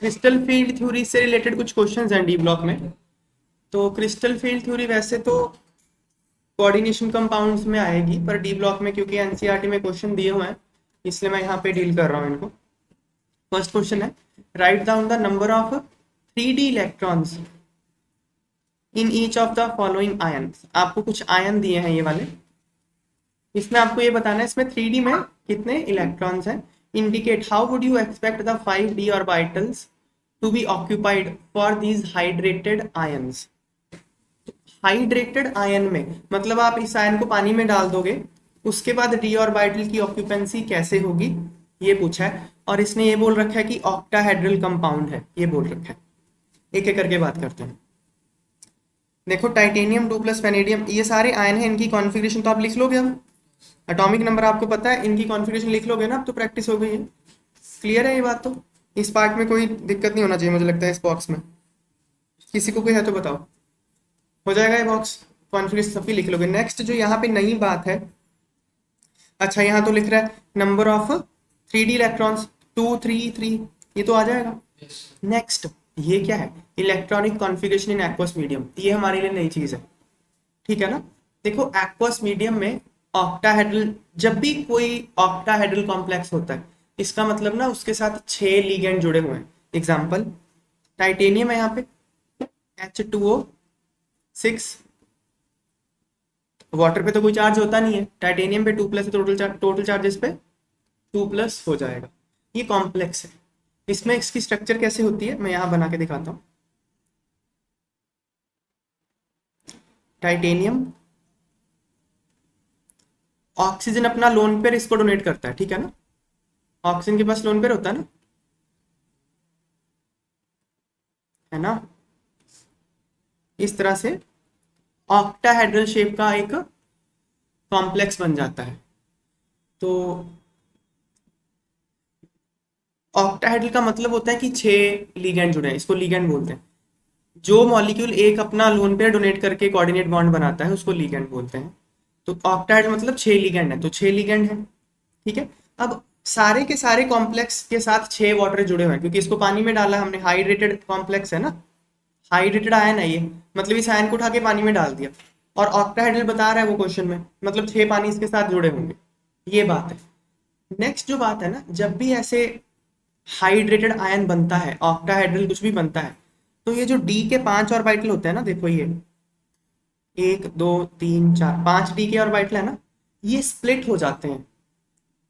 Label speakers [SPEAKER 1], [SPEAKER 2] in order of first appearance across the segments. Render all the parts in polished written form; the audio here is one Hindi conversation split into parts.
[SPEAKER 1] क्रिस्टल फील्ड थ्योरी से रिलेटेड कुछ क्वेश्चंस हैं डी ब्लॉक में। तो क्रिस्टल फील्ड थ्योरी वैसे तो कोऑर्डिनेशन कंपाउंड्स में आएगी, पर डी ब्लॉक में क्योंकि एनसीईआरटी में क्वेश्चन दिए हुए हैं इसलिए मैं यहाँ पे डील कर रहा हूँ इनको। फर्स्ट क्वेश्चन है, write down the number of 3D electrons in each of the following ion. आपको कुछ आयन दिए हैं ये वाले, इसमें आपको ये बताना है इसमें 3D में कितने इलेक्ट्रॉन्स हैं। Indicate how would you expect the 5D orbitals to be occupied for these hydrated ions. Hydrated ion में मतलब आप इस आयन को पानी में डाल दोगे, उसके बाद डी ऑर्बिटल की ऑक्यूपेंसी कैसे होगी ये पूछा है। और इसने ये बोल रखा है कि ऑक्टाहेड्रल कंपाउंड है, ये बोल रखा है। एक एक करके बात करते हैं। देखो टाइटेनियम 2 प्लस वेनेडियम, ये सारे आयन हैं, इनकी कॉन्फ़िगरेशन तो आप लिख लोगे। अब एटॉमिक नंबर आपको पता है, इनकी कॉन्फ़िगरेशन लिख लोगे ना, अब तो प्रैक्टिस हो गई है। क्लियर है ये बात? तो इस पार्ट में कोई दिक्कत नहीं होना चाहिए मुझे लगता है। इस बॉक्स में किसी को कोई है तो बताओ, हो जाएगा ये बॉक्स? कॉन्फ़िगरेशन सबकी लिख लोगे। नेक्स्ट जो यहाँ पे नई बात है, अच्छा यहाँ तो लिख रहा है नंबर ऑफ 3D इलेक्ट्रॉन्स 2 3 3, ये तो आ जाएगा। नेक्स्ट ये क्या है, electronic configuration in aqueous medium, ये हमारे लिए नई चीज है, ठीक है ना। देखो एक्वस मीडियम में ऑक्टाहेड्रल, जब भी कोई ऑक्टाहेड्रल कॉम्प्लेक्स होता है इसका मतलब ना उसके साथ 6 लिगेंड जुड़े हुए हैं। एग्जाम्पल टाइटेनियम है यहाँ पे H2O6, वाटर पे तो कोई चार्ज होता नहीं है, टाइटेनियम पे 2 प्लस है, टोटल चार्जेस पे 2 प्लस हो जाएगा। ये कॉम्प्लेक्स है। इसमें इसकी स्ट्रक्चर कैसे होती है मैं यहाँ बना के दिखाता हूँ। टाइटेनियम ऑक्सीजन अपना लोन पेयर इसको डोनेट करता है, ठीक है ना। ऑक्सीजन के पास लोन पेयर होता है ना, है ना। इस तरह से ऑक्टाहेड्रल शेप का एक कॉम्प्लेक्स बन जाता है। तो ऑक्टाहेड्रल का मतलब होता है कि 6 लिगेंड जुड़े हैं, इसको लिगेंड बोलते हैं। जो मॉलिक्यूल एक अपना लोन पेयर डोनेट करके कोऑर्डिनेट बॉन्ड बनाता है उसको लिगेंड बोलते हैं। तो ऑक्टाहेड्रल मतलब 6 लिगेंड है, तो 6 लिगेंड है, ठीक है। अब सारे के सारे कॉम्प्लेक्स के साथ 6 वाटर जुड़े हुए हैं क्योंकि इसको पानी में डाला हमने, हाइड्रेटेड कॉम्प्लेक्स है ना, हाइड्रेटेड आयन है ये, मतलब इस आयन को उठा के पानी में डाल दिया। और ऑक्टाहेड्रल बता रहा है वो क्वेश्चन में, मतलब 6 पानी इसके साथ जुड़े होंगे, ये बात है। नेक्स्ट जो बात है ना, जब भी ऐसे हाइड्रेटेड आयन बनता है, ऑक्टाहेड्रल कुछ भी बनता है, तो ये जो डी के 5 ऑर्बिटल होते हैं ना, देखो ये 1 2 3 4 5 डी के ऑर्बिटल है ना, ये स्प्लिट हो जाते हैं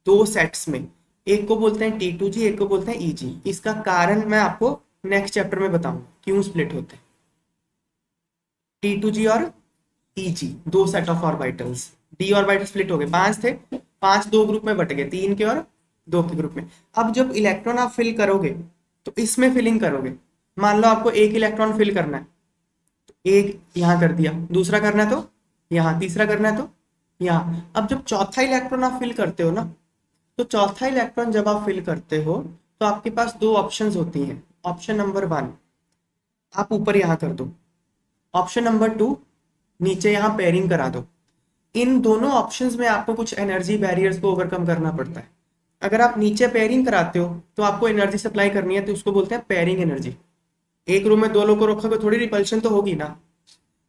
[SPEAKER 1] 2 सेट्स में। एक को बोलते हैं T2G, एक को बोलते हैं EG। इसका कारण मैं आपको नेक्स्ट चैप्टर में बताऊंगा क्यों स्प्लिट होते हैं। T2G और EG 2 set of orbitals, D orbital split हो गए, 5 थे, 5 2 ग्रुप में बट गए, 3 के और 2 के ग्रुप में। अब जब इलेक्ट्रॉन आप फिल करोगे तो इसमें फिलिंग करोगे। मान लो आपको एक इलेक्ट्रॉन फिल करना है, तो एक यहाँ कर दिया, दूसरा करना है तो यहाँ, तीसरा करना है तो यहाँ। अब जब चौथा इलेक्ट्रॉन आप फिल करते हो ना, तो चौथा इलेक्ट्रॉन जब आप फिल करते हो तो आपके पास 2 ऑप्शंस होती हैं। ऑप्शन नंबर 1 आप ऊपर यहाँ कर दो, ऑप्शन नंबर 2 नीचे यहाँ पेयरिंग करा दो। इन दोनों ऑप्शंस में आपको कुछ एनर्जी बैरियर्स को ओवरकम करना पड़ता है। अगर आप नीचे पेयरिंग कराते हो तो आपको एनर्जी सप्लाई करनी है, तो उसको बोलते हैं पेयरिंग एनर्जी। एक रूम में 2 लोग को रखोगे, थोड़ी रिपल्शन तो होगी ना,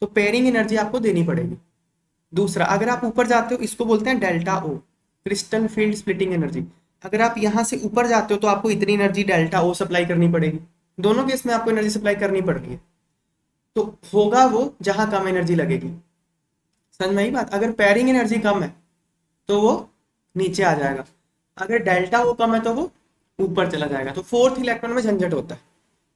[SPEAKER 1] तो पेयरिंग एनर्जी आपको देनी पड़ेगी। दूसरा, अगर आप ऊपर जाते हो इसको बोलते हैं delta O, crystal field splitting energy. अगर आप यहाँ से ऊपर जाते हो तो आपको इतनी एनर्जी डेल्टा O सप्लाई करनी पड़ेगी। दोनों केस में आपको एनर्जी सप्लाई करनी पड़ रही है, तो होगा वो जहां कम एनर्जी लगेगी। समझ में आई बात? अगर पेयरिंग एनर्जी कम है तो वो नीचे आ जाएगा, अगर डेल्टा O कम है तो वो ऊपर चला जाएगा। तो 4th इलेक्ट्रॉन में झंझट होता है,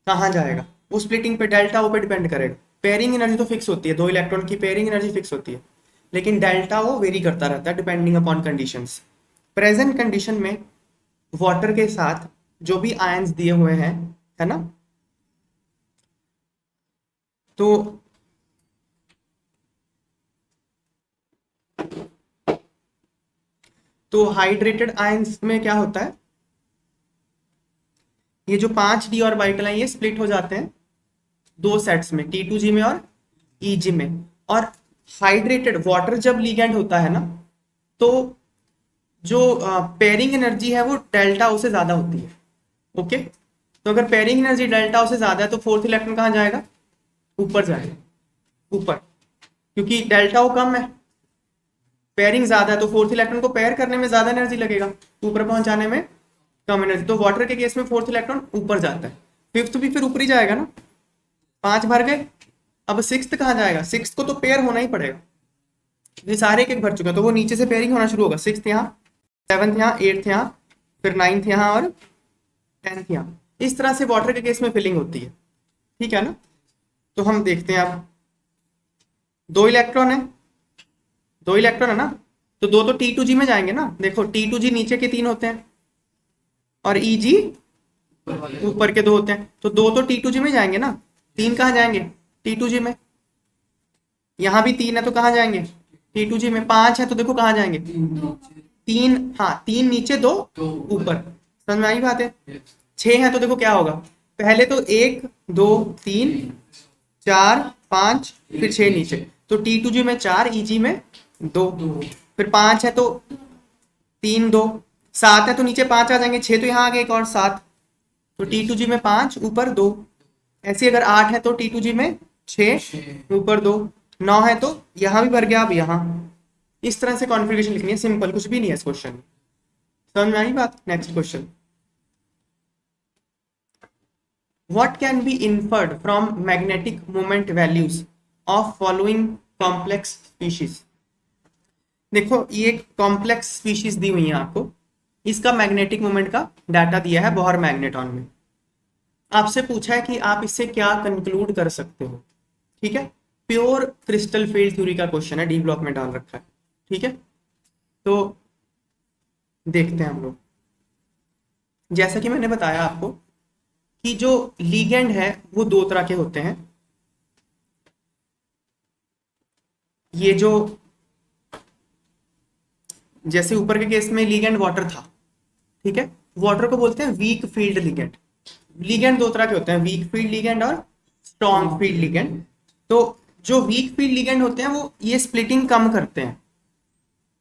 [SPEAKER 1] कहाँ जाएगा वो स्प्लिटिंग पे डेल्टा O पे डिपेंड करेगा। पेयरिंग एनर्जी तो फिक्स होती है, 2 इलेक्ट्रॉन की पेयरिंग एनर्जी फिक्स होती है, लेकिन डेल्टा O वेरी करता रहता है depending upon conditions. Present condition में वाटर के साथ जो भी आयंस दिए हुए हैं, है ना, तो हाइड्रेटेड आयंस में क्या होता है, ये जो 5D ऑर्बिटल हैं ये स्प्लिट हो जाते हैं 2 सेट्स में, T2G में और EG में। और हाइड्रेटेड वाटर जब लिगेंड होता है ना, तो जो पेयरिंग एनर्जी है वो डेल्टा O से ज्यादा होती है। ओके, तो अगर पेयरिंग एनर्जी डेल्टा से ज्यादा है तो फोर्थ इलेक्ट्रॉन कहाँ जाएगा, ऊपर जाएगा, ऊपर, क्योंकि डेल्टा ओ कम है, पेयरिंग ज्यादा है तो फोर्थ इलेक्ट्रॉन को पेयर करने में ज्यादा एनर्जी लगेगा, ऊपर पहुंचाने में कम एनर्जी, तो वाटर के केस में फोर्थ इलेक्ट्रॉन ऊपर जाता है, फिफ्थ भी फिर ऊपर ही जाएगा ना, 5 भर गए। अब सिक्स्थ कहाँ जाएगा, सिक्स्थ को तो पेयर होना ही पड़ेगा, ये सारे एक एक भर चुके हैं तो वो नीचे से पेयरिंग होना शुरू होगा, सिक्स्थ यहाँ, सेवंथ यहाँ, एट्थ यहाँ, फिर नाइन्थ यहाँ और 10th यहाँ। इस तरह से वाटर के केस में फिलिंग होती है, ठीक है ना। तो हम देखते हैं अब 2 इलेक्ट्रॉन है, 2 इलेक्ट्रॉन है ना, तो 2 तो T2G में जाएंगे ना, देखो T2G नीचे के 3 होते हैं और EG ऊपर के 2 होते हैं, तो 2 तो T2G में जाएंगे ना, 3 कहाँ जाएंगे, T2G में, यहाँ भी 3 है तो कहाँ जाएंगे, T2G में, 5 है तो देखो कहाँ जाएंगे, 3, हाँ 3 नीचे 2 ऊपर, समझ में आई बात है। 6 है तो देखो क्या होगा, पहले तो 1 2 3 4 5 फिर 6 नीचे, तो T2G में 4, EG में 2, फिर 5 है तो 3 2, 7 है तो नीचे 5 आ जाएंगे, 6 तो यहाँ आ गए एक और 7, तो T2G में 5 ऊपर 2, ऐसे अगर 8 है तो T2G में 6 ऊपर 2, 9 है तो यहाँ भी भर गया, अब यहाँ, इस तरह से कॉन्फ़िगरेशन लिखनी है, सिंपल, कुछ भी नहीं है इस क्वेश्चन में, समझ में आई बात। Next question, what can be inferred from magnetic moment values of following complex species। देखो ये कॉम्प्लेक्स स्पीशीज दी हुई है आपको, इसका मैग्नेटिक मोमेंट का डाटा दिया है बोहर मैग्नेटॉन में, आपसे पूछा है कि आप इससे क्या कंक्लूड कर सकते हो, ठीक है, प्योर क्रिस्टल फील्ड थ्योरी का क्वेश्चन है, डी ब्लॉक में डाल रखा है, ठीक है। तो देखते हैं हम लोग, जैसा कि मैंने बताया आपको कि जो लीगेंड है वो 2 तरह के होते हैं, ये जो जैसे ऊपर के केस में लीगेंड वाटर था, ठीक है, वाटर को बोलते हैं वीक फील्ड लीगेंड। लीगेंड 2 तरह के होते हैं, वीक फील्ड लीगेंड और स्ट्रॉन्ग फील्ड लीगेंड। तो जो वीक फील्ड लीगेंड होते हैं वो ये स्प्लिटिंग कम करते हैं,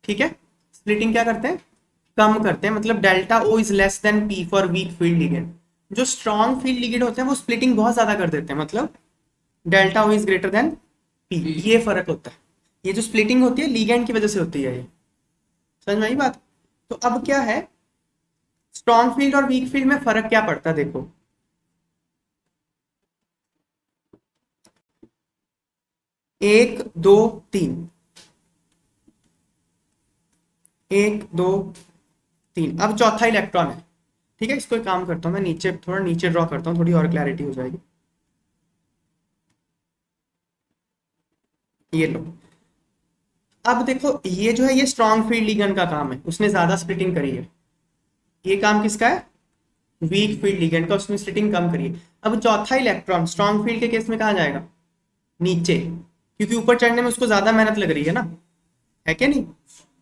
[SPEAKER 1] ठीक है, स्प्लिटिंग क्या करते हैं, कम करते हैं, मतलब delta O is less than P for weak field ligand. जो स्ट्रॉन्ग फील्ड लीगेंड होते हैं वो स्प्लिटिंग बहुत ज्यादा कर देते हैं, मतलब delta O is greater than P, ये फर्क होता है। ये जो स्प्लिटिंग होती है लीगेंड की वजह से होती है, ये समझ में आई बात। तो अब क्या है, स्ट्रॉन्ग फील्ड और वीक फील्ड में फर्क क्या पड़ता है, देखो 1 2 3, 1 2 3, अब चौथा इलेक्ट्रॉन है, ठीक है, इसको एक काम करता हूं मैं, नीचे थोड़ा नीचे ड्रॉ करता हूं, थोड़ी और क्लैरिटी हो जाएगी। ये लो, अब देखो ये जो है ये स्ट्रॉन्ग फील्ड लिगेंड का काम है, उसने ज्यादा स्प्लिटिंग करी है, ये काम किसका है, वीक फील्ड लिगेंड का, उसने स्प्लिटिंग कम करी है। अब चौथा इलेक्ट्रॉन स्ट्रॉन्ग फील्ड के केस में कहाँ जाएगा, नीचे, क्योंकि ऊपर चढ़ने में उसको ज्यादा मेहनत लग रही है ना, है क्या नहीं,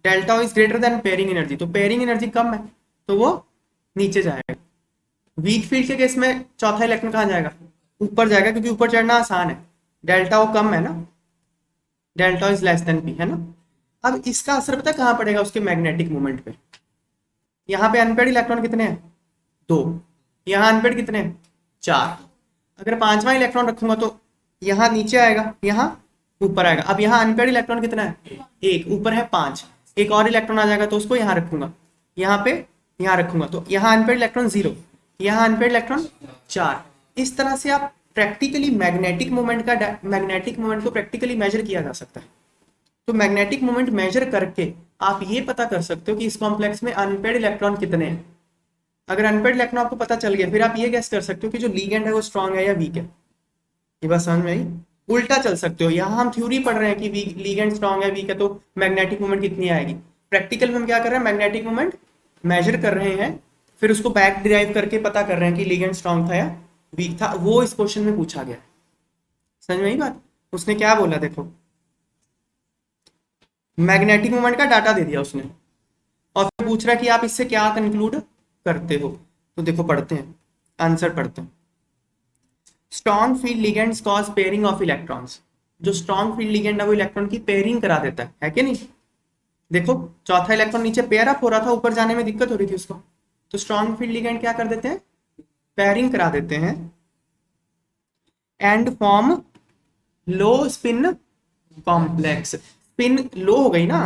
[SPEAKER 1] delta is greater then pairing energy, तो पेयरिंग एनर्जी कम है तो वो नीचे जाएगा। वीक फील्ड के केस में चौथा इलेक्ट्रॉन कहाँ जाएगा, ऊपर जाएगा, क्योंकि ऊपर चढ़ना आसान है, डेल्टा वो कम है ना, delta is less than P, है ना। अब इसका असर पता कहाँ पड़ेगा, उसके मैग्नेटिक मोमेंट पे। यहाँ पे अनपेड इलेक्ट्रॉन कितने हैं, 2, यहाँ अनपेड कितने हैं, 4। अगर 5वां इलेक्ट्रॉन रखूंगा तो यहाँ नीचे आएगा, यहाँ ऊपर आएगा। अब यहाँ अनपेड इलेक्ट्रॉन कितना है, 1, ऊपर है 5, एक और इलेक्ट्रॉन आ जाएगा तो उसको यहाँ रखूंगा, यहाँ पे यहाँ रखूंगा, तो यहाँ अनपेड इलेक्ट्रॉन 0, यहाँ अनपेड इलेक्ट्रॉन 4। इस तरह से आप प्रैक्टिकली मैग्नेटिक मोमेंट को प्रैक्टिकली मेजर किया जा सकता है। तो मैग्नेटिक मोमेंट मेजर करके आप ये पता कर सकते हो कि इस कॉम्प्लेक्स में अनपेड इलेक्ट्रॉन कितने हैं। अगर अनपेड इलेक्ट्रॉन आपको पता चल गया, फिर आप ये गेस कर सकते हो कि जो लीगेंड है वो स्ट्रॉन्ग है या वीक है। ये बात समझ में आई। उल्टा चल सकते हो, यहाँ हम थ्योरी पढ़ रहे हैं कि लीगेंड स्ट्रॉन्ग है वीक है तो मैग्नेटिक मोमेंट कितनी आएगी। प्रैक्टिकल में हम क्या कर रहे हैं, मैग्नेटिक मोमेंट मेजर कर रहे हैं, फिर उसको बैक डिराइव करके पता कर रहे हैं कि लीगेंड स्ट्रॉन्ग था या वीक था। वो इस क्वेश्चन में पूछा गया है, समझ में आई बात। उसने क्या बोला, देखो मैग्नेटिक मोमेंट का डाटा दे दिया उसने, और फिर पूछ रहा है कि आप इससे क्या कंक्लूड करते हो। तो देखो पढ़ते हैं, आंसर पढ़ते हैं। Strong field ligands cause pairing of electrons. जो स्ट्रॉन्ग फील्ड लिगेंड है वो इलेक्ट्रॉन की पेयरिंग करा देता है कि नहीं। देखो चौथा इलेक्ट्रॉन नीचे पेयर अप हो रहा था, ऊपर जाने में दिक्कत हो रही थी उसको, तो स्ट्रॉन्ग फील्ड लिगेंड क्या कर देते हैं, पेयरिंग करा देते हैं and form low spin complex. Spin low हो गई ना,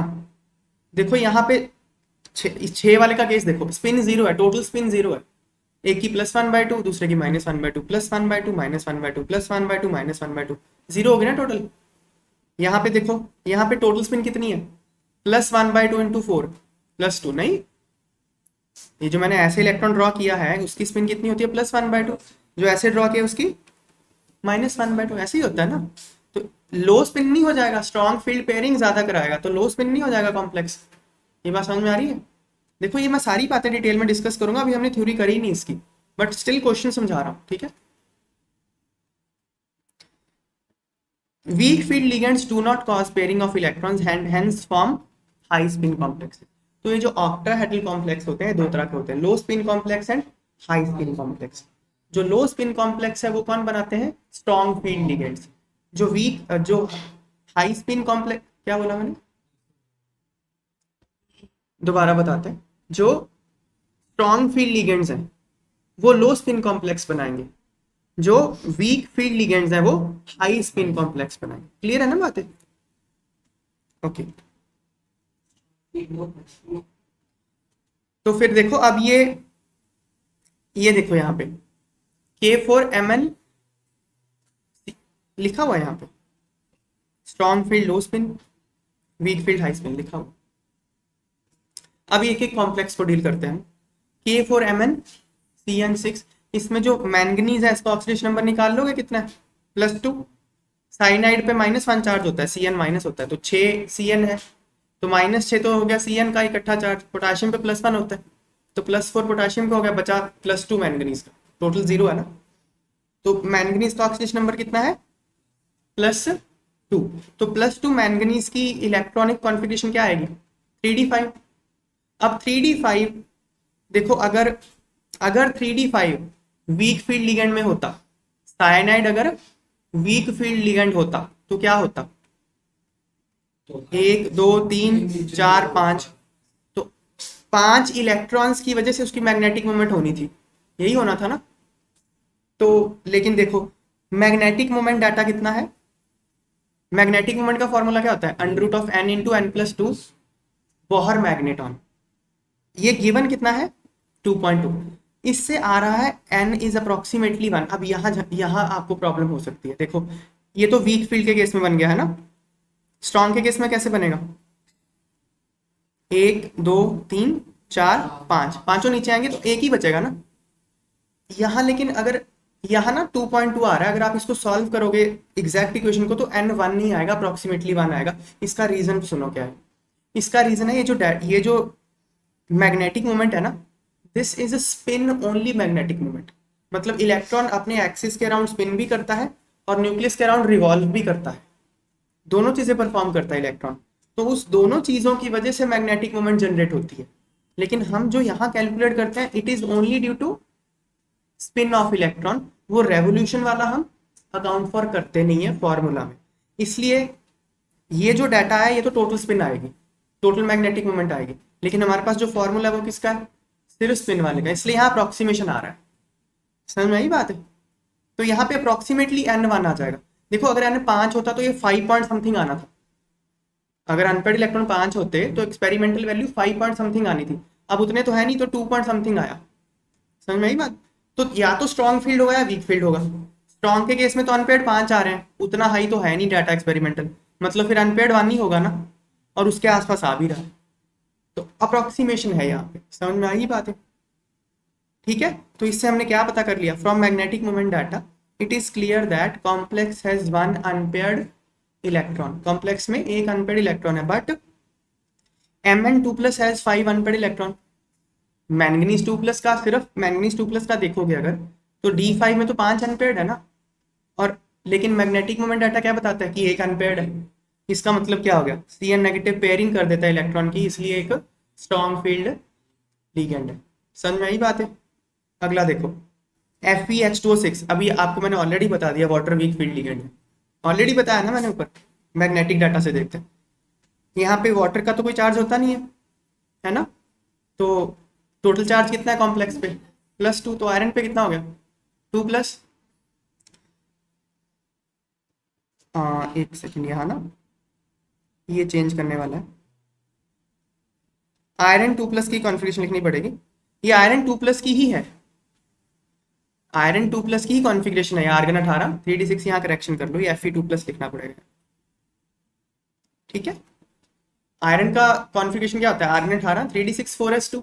[SPEAKER 1] देखो यहाँ पे छह वाले का केस देखो, स्पिन जीरो है, टोटल स्पिन जीरो है। एक की +1/2, दूसरे की -1/2, +1/2, -1/2, +1/2, -1/2, जीरो हो गई ना टोटल। यहाँ पे देखो, यहाँ पे टोटल स्पिन कितनी है, +1/2 × 4 +2, नहीं, ये जो मैंने ऐसे इलेक्ट्रॉन ड्रॉ किया है उसकी स्पिन कितनी होती है, +1/2, जो ऐसे ड्रॉ किया उसकी -1/2, ऐसे ही होता है ना। तो लो स्पिन नहीं हो जाएगा, स्ट्रॉन्ग फील्ड पेयरिंग ज्यादा कराएगा तो लो स्पिन नहीं हो जाएगा कॉम्प्लेक्स। ये बात समझ में आ रही है? देखो ये मैं सारी बातें डिटेल में डिस्कस करूंगा, अभी हमने थ्योरी करी नहीं इसकी, बट स्टिल क्वेश्चन समझा रहा हूँ, ठीक है। Weak field ligands do not cause pairing of electrons and hence form high spin complex. तो ये जो ऑक्टाहेड्रल कॉम्प्लेक्स होते हैं दो तरह के होते हैं, लो spin complex and high spin complex. जो लो स्पिन कॉम्प्लेक्स है वो कौन बनाते हैं, स्ट्रॉन्ग फील्ड लिगेंड्स। जो हाई स्पिन कॉम्प्लेक्स, क्या बोला मैंने, दोबारा बताते हैं, जो स्ट्रॉन्ग फील्ड लिगेंड्स हैं वो लो स्पिन कॉम्प्लेक्स बनाएंगे, जो वीक फील्ड लिगेंड्स हैं वो हाई स्पिन कॉम्प्लेक्स बनाएंगे। क्लियर है ना बातें? ओके तो फिर देखो अब ये देखो यहाँ पे K4Mn लिखा हुआ है, यहाँ पे स्ट्रॉन्ग फील्ड लो spin, weak field high spin लिखा हुआ। अब एक एक कॉम्प्लेक्स को डील करते हैं। K4Mn इसमें जो मैंगनीज है इसका ऑक्सीडेशन नंबर निकाल लोगे कितना है, +2। साइनाइड पे -1 चार्ज होता है, Cn माइनस होता है, तो 6 Cn है, तो -6 तो हो गया Cn का इकट्ठा चार्ज। पोटाशियम पे +1 होता है, तो +4 पोटाशियम का हो गया, बचा +2 मैंगनीज का, टोटल 0 है ना। तो मैंगनीज का ऑक्सीडेशन नंबर कितना है, +2। तो +2 मैंगनीज की इलेक्ट्रॉनिक कॉन्फिगरेशन क्या आएगी, 3d5। अब 3d5 देखो, अगर 3d5 वीक फील्ड लिगेंड में होता, साइनाइड अगर वीक फील्ड लिगेंड होता तो क्या होता, 1 2 3 4 5, तो 5 इलेक्ट्रॉन्स की वजह से उसकी मैग्नेटिक मोमेंट होनी थी, यही होना था ना। तो लेकिन देखो मैग्नेटिक मोमेंट डाटा कितना है, मैग्नेटिक मोमेंट का फॉर्मूला क्या होता है, √n × n+2 बोहर मैग्नेटॉन। ये गिवन कितना है, 2.2। इससे आ रहा है n इज अप्रोक्सीमेटली 1। अब यहाँ आपको प्रॉब्लम हो सकती है, देखो ये तो वीक फील्ड के केस में बन गया है ना, स्ट्रॉन्ग के केस में कैसे बनेगा, 1 2 3 4 5, पांचों नीचे आएंगे तो एक ही बचेगा ना। यहाँ लेकिन अगर यहाँ ना 2.2 आ रहा है, अगर आप इसको सॉल्व करोगे एग्जैक्ट इक्वेशन को तो n 1 नहीं आएगा, अप्रोक्सीमेटली 1 आएगा। इसका रीजन सुनो क्या है, इसका रीजन है ये जो मैग्नेटिक मोमेंट है ना, this is a spin only magnetic moment. मतलब इलेक्ट्रॉन अपने एक्सिस के अराउंड स्पिन भी करता है और न्यूक्लियस के अराउंड रिवॉल्व भी करता है, दोनों चीजें परफॉर्म करता है इलेक्ट्रॉन। तो उस दोनों चीजों की वजह से मैग्नेटिक मोमेंट जनरेट होती है। लेकिन हम जो यहाँ कैलकुलेट करते हैं it is only due to spin of electron, वो रेवोल्यूशन वाला हम अकाउंट फॉर करते नहीं है फॉर्मूला में। इसलिए ये जो डाटा है ये तो टोटल स्पिन आएगी, टोटल मैग्नेटिक मोमेंट आएगी, लेकिन हमारे पास जो फॉर्मूला है वो किसका है, सिर्फ स्पिन वाले का, इसलिए यहाँ अप्रोक्सीमेशन आ रहा है। समझ में आई बात है? तो यहाँ पे अप्रोक्सीमेटली n1 आ जाएगा। देखो अगर n 5 होता तो ये 5 पॉइंट समथिंग आना था, अगर अनपेड इलेक्ट्रॉन 5 होते तो एक्सपेरिमेंटल वैल्यू 5 पॉइंट समथिंग आनी थी, अब उतने तो है नहीं, तो 2 पॉइंट समथिंग आया। समझ में आई बात? तो या तो स्ट्रॉन्ग फील्ड होगा या वीक फील्ड होगा। स्ट्रॉन्ग के केस में तो अनपेड 5 आ रहे हैं, उतना हाई तो है नहीं डाटा एक्सपेरिमेंटल, मतलब फिर अनपेड 1 ही होगा ना, और उसके आसपास आ भी रहा है, तो अप्रोक्सीमेशन है यहाँ पे। समझ में आई बात है? ठीक है, तो इससे हमने क्या पता कर लिया, from magnetic moment data it is clear that complex has 1 unpaired electron. Complex में एक अनपेयर्ड इलेक्ट्रॉन है, but Mn2+ has 5 unpaired electron. Manganese 2+ का, सिर्फ मैंगनीज 2+ का देखोगे अगर तो D5 में तो 5 अनपेयर्ड है ना, और लेकिन मैग्नेटिक मोमेंट डाटा क्या बताता है कि एक अनपेयर्ड है। इसका मतलब क्या हो गया, Cn नेगेटिव पेयरिंग कर देता है इलेक्ट्रॉन की, इसलिए एक स्ट्रॉन्ग फील्ड लिगेंड है। समझ में आई बात है? अगला देखो FeH2O6, अभी आपको मैंने ऑलरेडी बता दिया वाटर वीक फील्ड लिगेंड है, ऑलरेडी बताया ना मैंने ऊपर, मैग्नेटिक डाटा से देखते हैं। यहाँ पे वाटर का तो कोई चार्ज होता नहीं है, है ना, तो टोटल चार्ज कितना है कॉम्प्लेक्स पे, +2, तो आयरन पे कितना हो गया 2+, एक सेकंड यहाँ ना ये चेंज करने वाला है, आयरन 2+ की कॉन्फ़िगरेशन लिखनी पड़ेगी, ये आयरन 2+ की ही है, आयरन 2+ की ही कॉन्फ़िगरेशन है, आर्गन 18 3d6, यहाँ करेक्शन कर लो, ये Fe2+ लिखना पड़ेगा, ठीक है। आयरन का कॉन्फ़िगरेशन क्या होता है, आर्गन 18 3d6 4s2,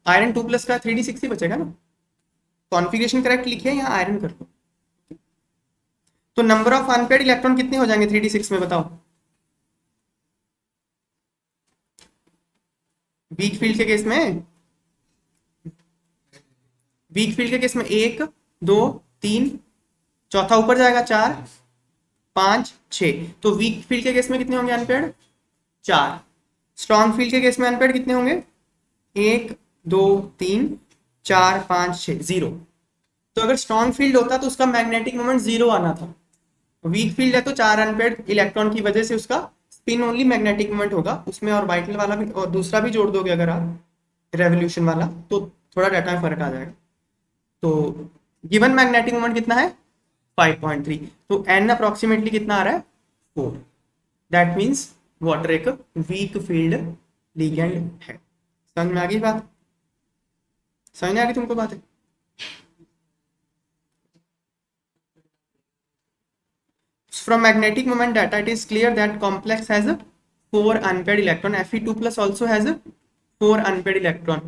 [SPEAKER 1] आयरन 2+ का 3d6 ही बचेगा ना, कॉन्फ़िगरेशन करेक्ट लिखिए, यहाँ आयरन कर लो। तो नंबर ऑफ अनपेयर्ड इलेक्ट्रॉन कितने हो जाएंगे 3d6 में, बताओ। वीक फील्ड के केस में, वीक फील्ड के केस में 1 2 3, चौथा ऊपर जाएगा 4 5 6, तो वीक फील्ड के केस में कितने होंगे अनपेयर्ड 4, स्ट्रॉन्ग फील्ड के केस में अनपेयर्ड कितने होंगे 1 2 3 4 5 6 0। तो अगर स्ट्रॉन्ग फील्ड होता तो उसका मैग्नेटिक मोमेंट 0 आना था, वीक फील्ड है तो 4 अनपेयर्ड इलेक्ट्रॉन की वजह से उसका स्पिन ओनली मैग्नेटिक मोमेंट होगा, उसमें ऑर्बिटल वाला भी और दूसरा भी जोड़ दोगे अगर आप रेवोल्यूशन वाला, तो थोड़ा डाटा में फर्क आ जाएगा। तो गिवन मैग्नेटिक मोमेंट कितना है 5.3, तो एन अप्रोक्सीमेटली कितना आ रहा है 4, दैट मीन्स वाटर एक वीक फील्ड लिगेंड है। समझ में आ गई बात, समझ में आ गई तुमको बात है। From magnetic moment data, it is clear that complex has 4 unpaired electron. Fe2+ also has 4 unpaired electron.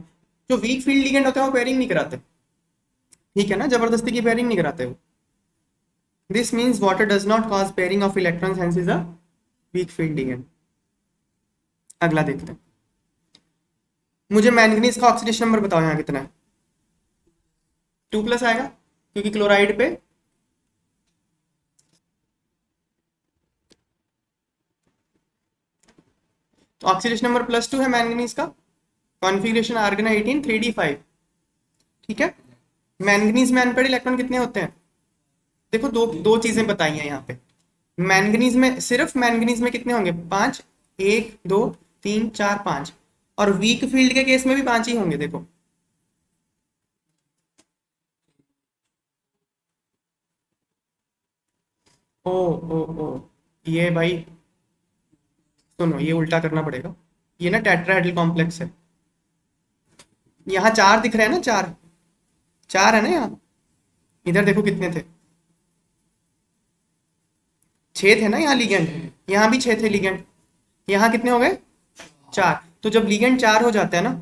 [SPEAKER 1] जो वीक फील्ड लिगेंड होता है वो पेयरिंग नहीं कराते, ठीक है ना, जबरदस्ती की पेयरिंग नहीं कराते वो। This means water does not cause pairing of electrons, hence is a weak field ligand. अगला देखते हैं, मुझे मैंगनीज का ऑक्सीडेशन नंबर बताओ, यहाँ कितना है 2+ आएगा, क्योंकि क्लोराइड पे तो ऑक्सीडेशन नंबर +2 है मैंगनीज का, कॉन्फ़िगरेशन आर्गन 18 3d5, ठीक है। मैंगनीज में अनपेयर्ड इलेक्ट्रॉन कितने होते हैं, देखो दो चीजें बताई हैं यहाँ पे, मैंगनीज में सिर्फ मैंगनीज में कितने होंगे 5, 1 2 3 4 5, और वीक फील्ड के केस में भी 5 ही होंगे, देखो ओ ओ ओ ये भाई सुनो, ये उल्टा करना पड़ेगा, ये ना टेट्राहेड्रल कॉम्प्लेक्स है, यहाँ 4 दिख रहे हैं ना, 4 4 है ना यहाँ, इधर देखो कितने थे 6 थे ना यहाँ लिगेंड, यहाँ भी 6 थे लिगेंड, यहाँ कितने हो गए 4, तो जब लिगेंड 4 हो जाता है ना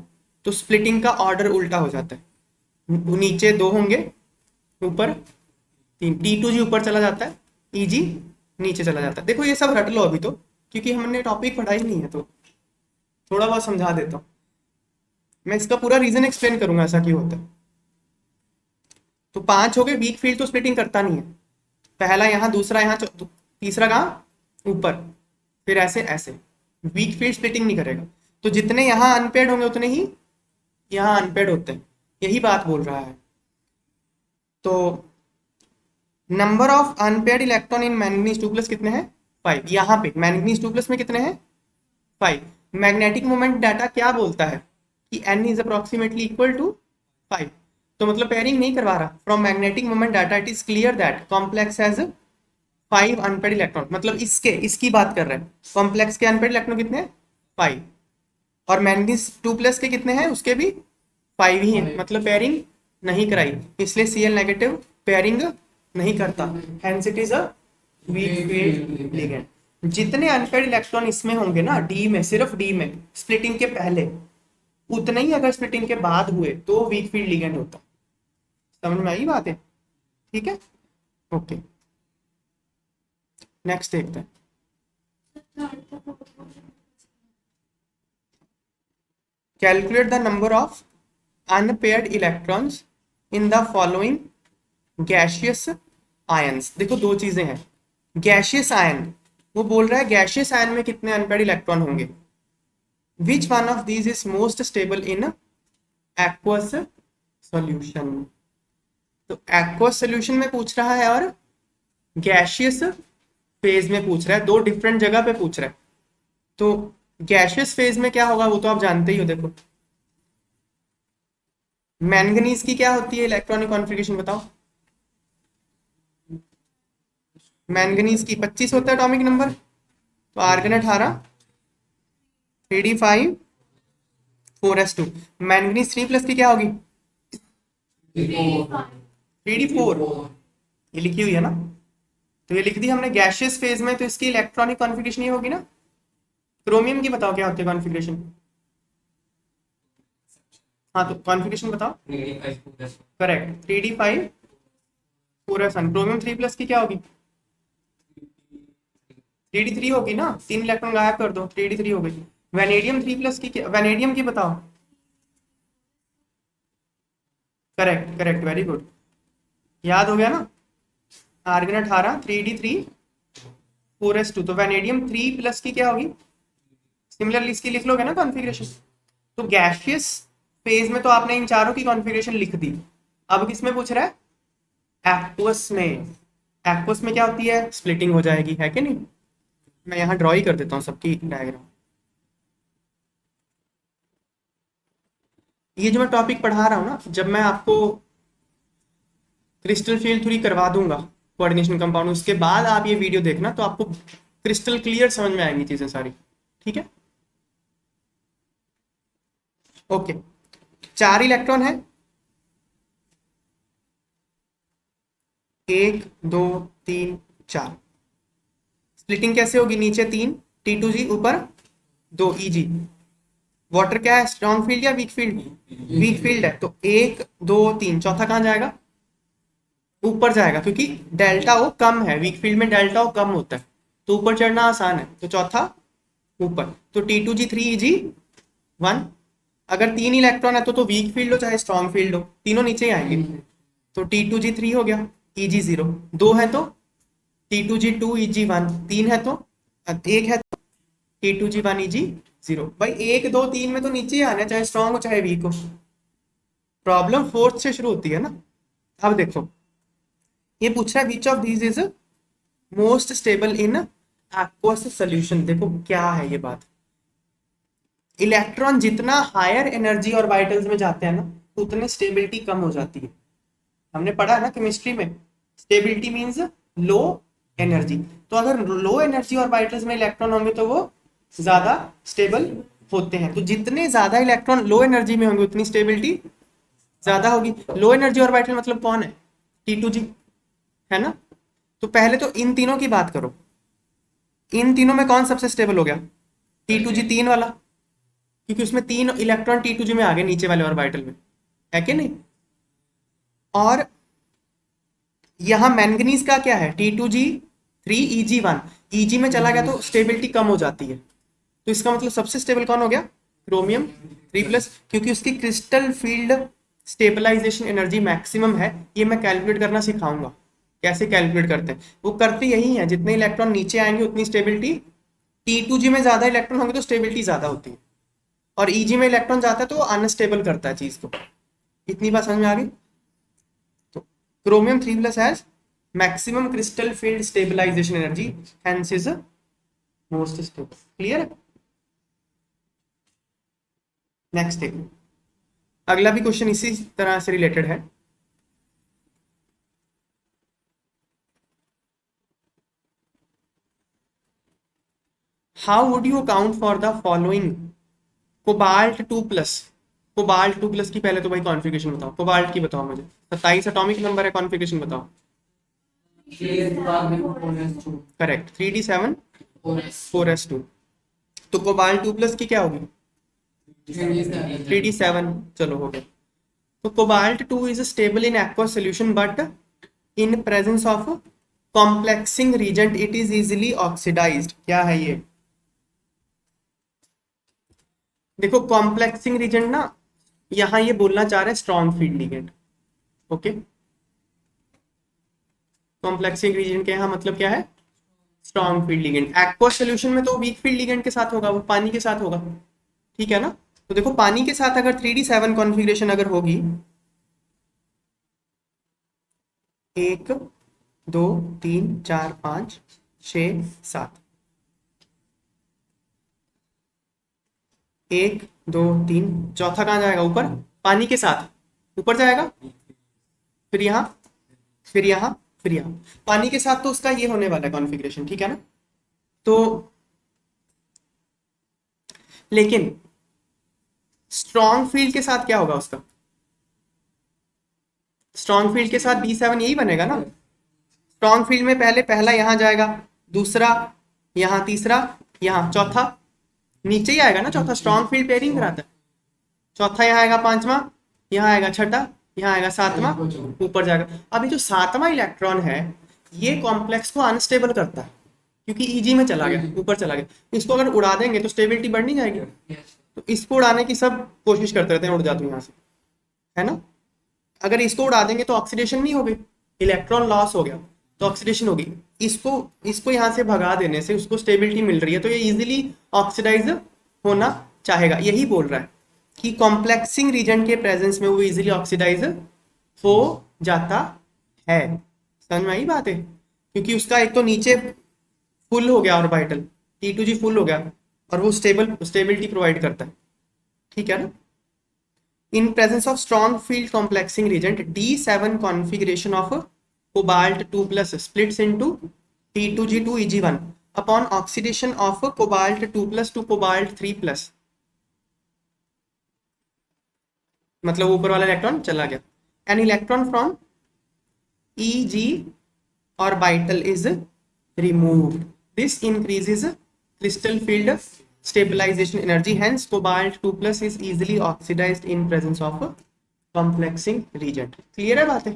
[SPEAKER 1] तो स्प्लिटिंग का ऑर्डर उल्टा हो जाता है, नीचे 2 होंगे ऊपर 3, T2G ऊपर चला जाता है, EG नीचे चला जाता है। देखो ये सब रट लो अभी तो, क्योंकि हमने टॉपिक पढ़ा ही नहीं है, तो थोड़ा बहुत समझा देता हूँ मैं, इसका पूरा रीजन एक्सप्लेन करूंगा ऐसा क्यों होता है। तो 5 हो गए, वीक फील्ड तो स्प्लिटिंग करता नहीं है, पहला यहाँ दूसरा यहाँ तीसरा कहाँ ऊपर, फिर ऐसे ऐसे, वीक फील्ड स्प्लिटिंग नहीं करेगा, तो जितने यहाँ अनपेयर्ड होंगे उतने ही यहाँ अनपेयर्ड होते हैं, यही बात बोल रहा है। तो number of unpaired electron in manganese 2+ कितने हैं 5, यहाँ पे मैंगनीज 2+ में कितने हैं 5। मैग्नेटिक मोमेंट डाटा क्या बोलता है कि n is approximately equal to 5, तो मतलब पेयरिंग नहीं करवा रहा, from magnetic moment data it is clear that complex has 5 unpaired electron, मतलब इसकी बात कर रहे हैं, कॉम्प्लेक्स के अनपेयर्ड इलेक्ट्रॉन कितने हैं 5, और मैंगनीज 2+ के कितने हैं उसके भी 5 ही हैं, मतलब पेयरिंग नहीं कराई, इसलिए Cl नेगेटिव पेयरिंग नहीं करता, hence it is a weak field ligand. जितने अनपेयर्ड इलेक्ट्रॉन इसमें होंगे ना डी में, सिर्फ डी में स्प्लिटिंग के पहले, उतने ही अगर स्प्लिटिंग के बाद हुए तो वीक फील्ड लिगेंड होता। समझ में आई बात है, ठीक है, ओके नेक्स्ट देखते हैं। Calculate the number of unpaired electrons in the following gaseous ions. देखो दो चीजें हैं, गैशियस आयन, वो बोल रहा है गैशियस आयन में कितने अनपेयर्ड इलेक्ट्रॉन होंगे, which one of these is most stable in aqueous solution. तो एक्वस सॉल्यूशन में पूछ रहा है और गैशियस फेज में पूछ रहा है, दो डिफरेंट जगह पे पूछ रहा है। तो गैशियस फेज में क्या होगा वो तो आप जानते ही हो, देखो मैंगनीज की क्या होती है इलेक्ट्रॉनिक कॉन्फ़िगरेशन बताओ। मैंगनीज की 25 होता है एटॉमिक नंबर, तो argon 18, 3d5, 4s2। Manganese 3 plus की क्या होगी, 3d4, ये लिखी हुई है ना, तो ये लिख दी हमने गैशियस फेज में, तो इसकी इलेक्ट्रॉनिक कॉन्फ़िगरेशन ये होगी ना। क्रोमियम की बताओ क्या होती है कॉन्फ़िगरेशन। हाँ तो कॉन्फ़िगरेशन बताओ। Correct, 3d5, 4s1। Chromium 3 plus की क्या होगी, 3d3 होगी ना, 3 इलेक्ट्रॉन गायब कर दो, 3d3 हो गई। वेनेडियम 3 प्लस की क्या, वेनेडियम की बताओ। करेक्ट करेक्ट, वेरी गुड, याद हो गया ना। आर्गन 18, 3d3, 4s2, तो वेनेडियम 3 प्लस की क्या होगी, सिमिलरली इसकी लिख लोगे ना कॉन्फ़िगरेशन। तो गैशियस फेज में तो आपने इन चारों की कॉन्फ़िगरेशन लिख दी। अब किसमें पूछ रहा है, एक्वस में। एक्वस में क्या होती है, स्प्लिटिंग हो जाएगी, है कि नहीं। मैं यहाँ ड्रॉ ही कर देता हूँ सबकी डायग्राम। ये जो मैं टॉपिक पढ़ा रहा हूँ ना, जब मैं आपको क्रिस्टल फील्ड थ्योरी करवा दूंगा कोऑर्डिनेशन कंपाउंड, उसके बाद आप ये वीडियो देखना, तो आपको क्रिस्टल क्लियर समझ में आएंगी चीजें सारी। ठीक है, ओके। 4 इलेक्ट्रॉन है, 1 2 3 4। स्प्लिटिंग कैसे होगी, नीचे 3 T2G, ऊपर 2 EG। वाटर क्या है, स्ट्रॉन्ग फील्ड या वीक फील्ड, वीक फील्ड है, तो 1 2 3, चौथा कहाँ जाएगा, ऊपर जाएगा, क्योंकि डेल्टा ओ कम है, वीक फील्ड में डेल्टा ओ कम होता है, तो ऊपर चढ़ना आसान है, तो चौथा ऊपर। तो T2G 3 EG 1। अगर 3 इलेक्ट्रॉन है तो वीक फील्ड हो चाहे स्ट्रॉन्ग फील्ड हो, तीनों नीचे ही आएंगे, तो T2G 3 हो गया, EG 0। 2 है तो T2G 2 EG 1, 3 है तो, 1 है तो T2G 1 EG 0। भाई 1 2 3 में तो नीचे ही आना है, चाहे स्ट्रॉन्ग हो चाहे वीक हो। प्रॉब्लम फोर्थ से शुरू होती है ना। अब देखो, ये पूछ रहा है which of these is most stable in aqueous solution. देखो क्या है ये बात, इलेक्ट्रॉन जितना हायर एनर्जी ऑर्बिटल्स में जाते हैं ना, उतनी स्टेबिलिटी कम हो जाती है। हमने पढ़ा है ना केमिस्ट्री में, स्टेबिलिटी मींस लो एनर्जी। तो अगर लो एनर्जी ऑर्बिटल्स में इलेक्ट्रॉन होंगे तो वो ज्यादा स्टेबल होते हैं। तो जितने ज्यादा इलेक्ट्रॉन लो एनर्जी में होंगे उतनी स्टेबिलिटी ज्यादा होगी। लो एनर्जी ऑर्बिटल मतलब कौन है, T2G, है ना। तो पहले तो इन तीनों की बात करो, इन तीनों में कौन सबसे स्टेबल हो गया, T2G 3 वाला, क्योंकि उसमें 3 इलेक्ट्रॉन T2G में आ गए नीचे वाले ऑर्बिटल में, है कि नहीं। और यहाँ मैंगनीज का क्या है, T2G 3 EG 1, EG में चला गया तो स्टेबिलिटी कम हो जाती है, तो इसका मतलब सबसे स्टेबल कौन हो गया, क्रोमियम 3 प्लस, क्योंकि उसकी crystal field stabilisation energy maximum है। ये मैं कैलकुलेट करना सिखाऊंगा, कैसे कैलकुलेट करते हैं। वो करते यही है, जितने इलेक्ट्रॉन नीचे आएंगे उतनी स्टेबिलिटी, T2G में ज्यादा इलेक्ट्रॉन होंगे तो स्टेबिलिटी ज्यादा होती है, और EG में इलेक्ट्रॉन जाता है तो अनस्टेबल करता है चीज को। इतनी बात समझ में आ गई। तो chromium 3 plus has maximum crystal field stabilisation energy, hence is most stable. Clear है। नेक्स्ट देखो, अगला भी क्वेश्चन इसी तरह से रिलेटेड है। How would you account for the following cobalt 2 plus. Cobalt 2 plus की पहले तो भाई कॉन्फ़िगरेशन बताओ, कोबाल्ट की बताओ मुझे। 27 एटॉमिक नंबर है, कॉन्फ़िगरेशन बताओ। Correct, 3d7, 4s2। तो कोबाल्ट 2 प्लस की क्या होगी, 3d7, चलो हो गया। तो cobalt 2 is stable in aqueous solution but in presence of complexing reagent it is easily oxidised. क्या है ये, देखो कॉम्प्लेक्सिंग रीजेंट ना, यहाँ ये बोलना चाह रहे हैं strong field ligand. Okay, complexing reagent के यहाँ मतलब क्या है, strong field ligand. Aqueous solution में तो वीक फील्ड लिगेंड के साथ होगा, वो पानी के साथ होगा, ठीक है ना। तो देखो पानी के साथ अगर 3d7 कॉन्फ़िगरेशन अगर होगी, 1 2 3 4 5 6 7, 1 2 3, चौथा कहाँ जाएगा, ऊपर पानी के साथ, ऊपर जाएगा, फिर यहाँ, फिर यहाँ, फिर यहाँ। पानी के साथ तो उसका ये होने वाला है कॉन्फ़िगरेशन, ठीक है ना। तो लेकिन स्ट्रॉन्ग फील्ड के साथ क्या होगा उसका, स्ट्रॉन्ग फील्ड के साथ B7 यही बनेगा ना। स्ट्रॉन्ग फील्ड में पहला यहाँ जाएगा, दूसरा यहाँ, तीसरा यहाँ, चौथा नीचे ही आएगा ना, चौथा स्ट्रॉन्ग फील्ड पेयरिंग कराता है। चौथा यहाँ आएगा, पांचवा यहाँ आएगा, छठा यहाँ आएगा, सातवां ऊपर जाएगा। अभी जो सातवां इलेक्ट्रॉन है ये कॉम्प्लेक्स को अनस्टेबल करता है क्योंकि ईजी में चला गया, ऊपर चला गया। इसको अगर उड़ा देंगे तो स्टेबिलिटी बढ़ नहीं जाएगी, तो इसको उड़ाने की सब कोशिश करते रहते हैं, उड़ जाते हैं यहाँ से, है ना। अगर इसको उड़ा देंगे तो ऑक्सीडेशन नहीं होगी, इलेक्ट्रॉन लॉस हो गया तो ऑक्सीडेशन होगी। इसको यहाँ से भगा देने से उसको स्टेबिलिटी मिल रही है, तो ये इजीली ऑक्सीडाइज होना चाहेगा। यही बोल रहा है कि कॉम्प्लेक्सिंग रीजन के प्रेजेंस में वो इजीली ऑक्सीडाइज हो जाता है। समझ में आई बात है, क्योंकि उसका एक तो नीचे फुल हो गया ऑर्बिटल, T2G फुल हो गया और वो स्टेबिलिटी प्रोवाइड करता है, ठीक है ना। In presence of strong field complexing reagent, D7 configuration of cobalt 2 plus splits into T2G2 Eg1 upon oxidation of cobalt 2 plus to cobalt 3 plus, मतलब ऊपर वाला इलेक्ट्रॉन चला गया। An electron from Eg orbital is removed. This increases crystal field stabilization energy, hence cobalt 2 plus is easily oxidized in presence of complexing reagent. Clear है बात है।